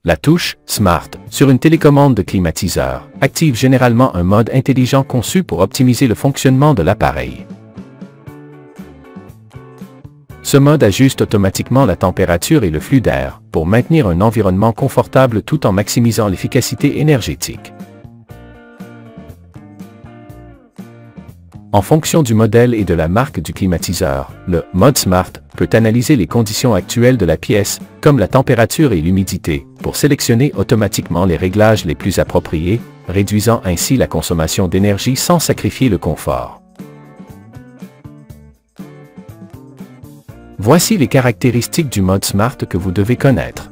La touche « Smart » sur une télécommande de climatiseur active généralement un mode intelligent conçu pour optimiser le fonctionnement de l'appareil. Ce mode ajuste automatiquement la température et le flux d'air pour maintenir un environnement confortable tout en maximisant l'efficacité énergétique. En fonction du modèle et de la marque du climatiseur, le mode Smart peut analyser les conditions actuelles de la pièce, comme la température et l'humidité, pour sélectionner automatiquement les réglages les plus appropriés, réduisant ainsi la consommation d'énergie sans sacrifier le confort. Voici les caractéristiques du mode Smart que vous devez connaître.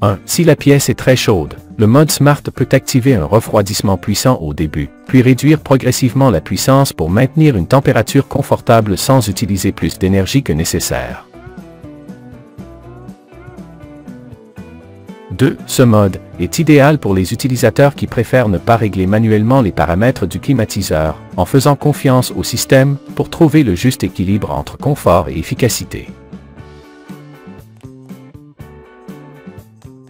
1. Si la pièce est très chaude, le mode Smart peut activer un refroidissement puissant au début, puis réduire progressivement la puissance pour maintenir une température confortable sans utiliser plus d'énergie que nécessaire. 2. Ce mode est idéal pour les utilisateurs qui préfèrent ne pas régler manuellement les paramètres du climatiseur, en faisant confiance au système pour trouver le juste équilibre entre confort et efficacité.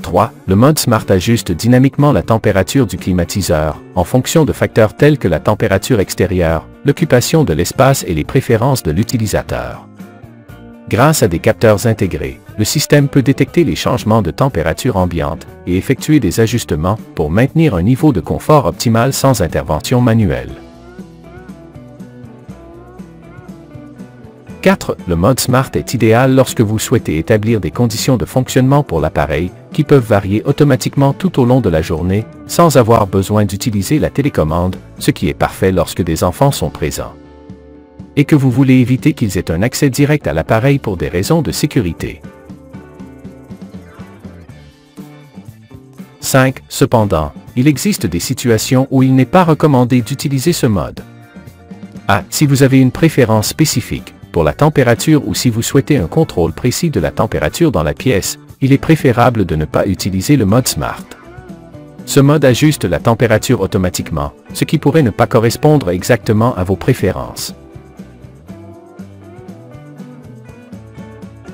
3. Le mode Smart ajuste dynamiquement la température du climatiseur, en fonction de facteurs tels que la température extérieure, l'occupation de l'espace et les préférences de l'utilisateur. Grâce à des capteurs intégrés, le système peut détecter les changements de température ambiante et effectuer des ajustements pour maintenir un niveau de confort optimal sans intervention manuelle. 4. Le mode Smart est idéal lorsque vous souhaitez établir des conditions de fonctionnement pour l'appareil, qui peuvent varier automatiquement tout au long de la journée, sans avoir besoin d'utiliser la télécommande, ce qui est parfait lorsque des enfants sont présents. Et que vous voulez éviter qu'ils aient un accès direct à l'appareil pour des raisons de sécurité. 5. Cependant, il existe des situations où il n'est pas recommandé d'utiliser ce mode. A. Si vous avez une préférence spécifique pour la température ou si vous souhaitez un contrôle précis de la température dans la pièce, il est préférable de ne pas utiliser le mode Smart. Ce mode ajuste la température automatiquement, ce qui pourrait ne pas correspondre exactement à vos préférences.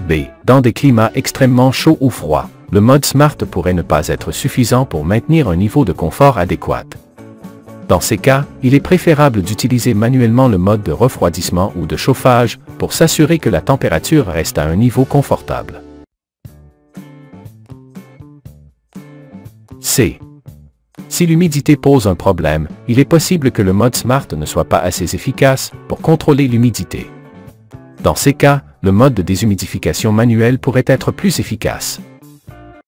B. Dans des climats extrêmement chauds ou froids, le mode Smart pourrait ne pas être suffisant pour maintenir un niveau de confort adéquat. Dans ces cas, il est préférable d'utiliser manuellement le mode de refroidissement ou de chauffage pour s'assurer que la température reste à un niveau confortable. C. Si l'humidité pose un problème, il est possible que le mode Smart ne soit pas assez efficace pour contrôler l'humidité. Dans ces cas, le mode de déshumidification manuel pourrait être plus efficace.